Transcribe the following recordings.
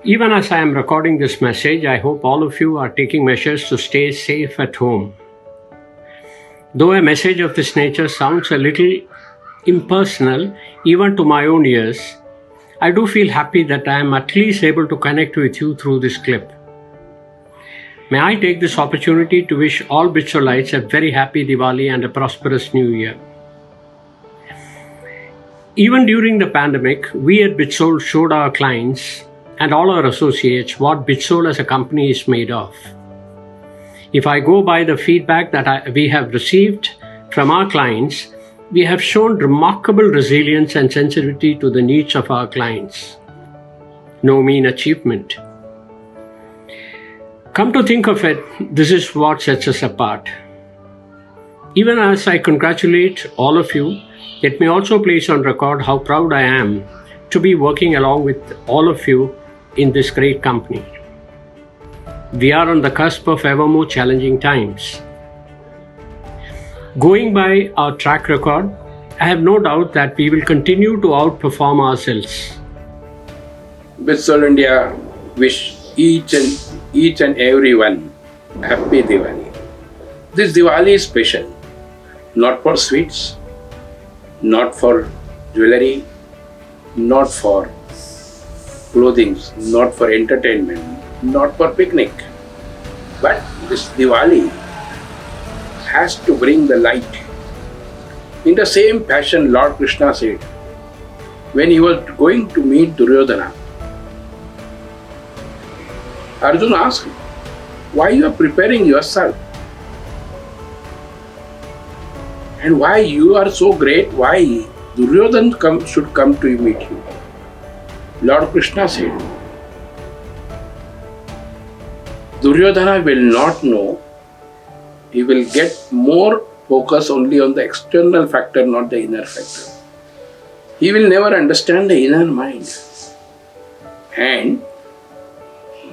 Even as I am recording this message, I hope all of you are taking measures to stay safe at home. Though a message of this nature sounds a little impersonal, even to my own ears, I do feel happy that I am at least able to connect with you through this clip. May I take this opportunity to wish all Bitsolites a very happy Diwali and a prosperous new year. Even during the pandemic, we at Bitsol showed our clients and all our associates what Bitsol as a company is made of. If I go by the feedback that we have received from our clients, we have shown remarkable resilience and sensitivity to the needs of our clients. No mean achievement. Come to think of it, this is what sets us apart. Even as I congratulate all of you, let me also place on record how proud I am to be working along with all of you in this great company. We are on the cusp of ever more challenging times. Going by our track record, I have no doubt that we will continue to outperform ourselves. Bitsol India wish each and everyone happy Diwali. This Diwali is special, not for sweets, not for jewelry, not for clothing, not for entertainment, not for picnic. But this Diwali has to bring the light. In the same fashion, Lord Krishna said, when he was going to meet Duryodhana, Arjuna asked him, why you are preparing yourself? And why you are so great? Why Duryodhana should come to meet you? Lord Krishna said, Duryodhana will not know. He will get more focus only on the external factor, not the inner factor. He will never understand the inner mind. And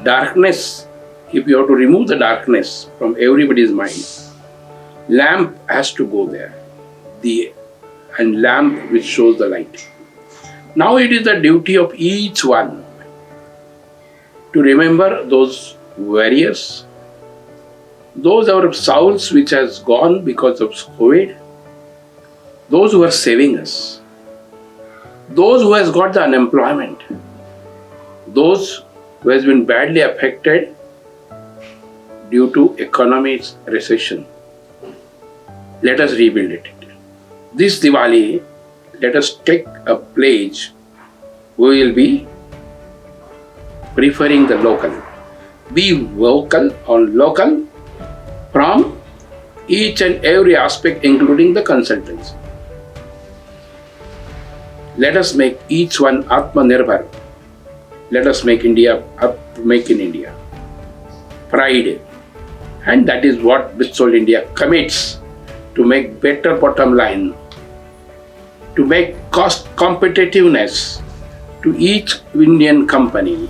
darkness, if you have to remove the darkness from everybody's mind, lamp has to go there. And lamp which shows the light. Now it is the duty of each one to remember those warriors, those our souls which has gone because of COVID, those who are saving us, those who has got the unemployment, those who has been badly affected due to economic recession. Let us rebuild it. This Diwali, let us take a pledge. We will be preferring the local. Be vocal on local from each and every aspect, including the consultants. Let us make each one Atmanirbhar. Let us make India make in India. Pride. And that is what Bitsol India commits, to make better bottom line, to make cost competitiveness to each Indian company,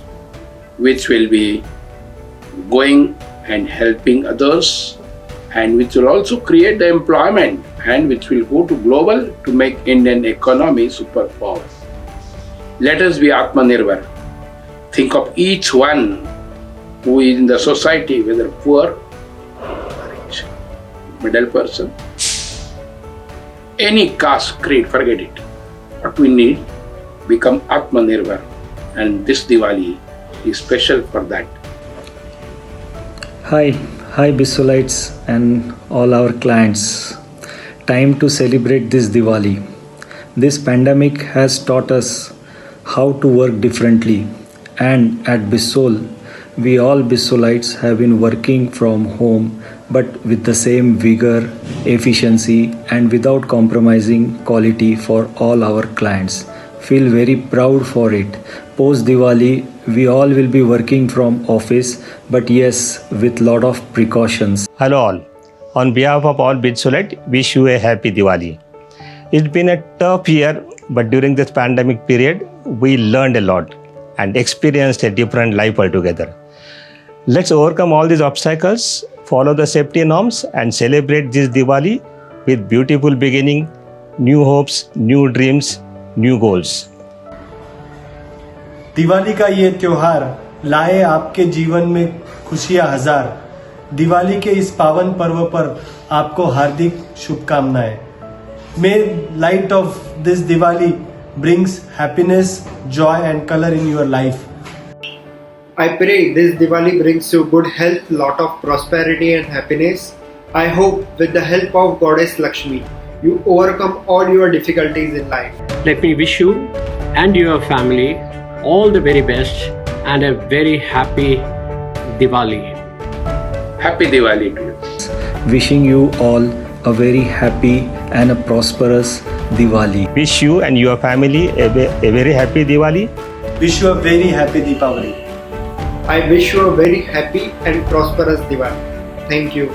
which will be going and helping others, and which will also create the employment, and which will go to global to make Indian economy superpower. Let us be Atmanirbhar. Think of each one who is in the society, whether poor or rich, middle person, any caste, creed, forget it. What we need, become Atmanirbhar, and this Diwali is special for that. Hi Bitsolites and all our clients. Time to celebrate this Diwali. This pandemic has taught us how to work differently, and at Bitsol, we all Bitsolites have been working from home, but with the same vigor, efficiency, and without compromising quality for all our clients. Feel very proud for it. Post Diwali, we all will be working from office, but yes, with lot of precautions. Hello all. On behalf of all Bitsolites, wish you a happy Diwali. It's been a tough year, but during this pandemic period, we learned a lot and experienced a different life altogether. Let's overcome all these obstacles, follow the safety norms, and celebrate this Diwali with beautiful beginning, new hopes, new dreams, new goals. Diwali का ये त्योहार लाए आपके जीवन में खुशियां हजार। दिवाली के इस पावन पर्व पर आपको हार्दिक शुभकामनाएं। May light of this Diwali brings happiness, joy and color in your life. I pray this Diwali brings you good health, lot of prosperity and happiness. I hope with the help of Goddess Lakshmi, you overcome all your difficulties in life. Let me wish you and your family all the very best and a very happy Diwali. Happy Diwali to you. Wishing you all a very happy and a prosperous Diwali. Wish you and your family a very happy Diwali. Wish you a very happy Deepavali. I wish you a very happy and prosperous Diwali. Thank you.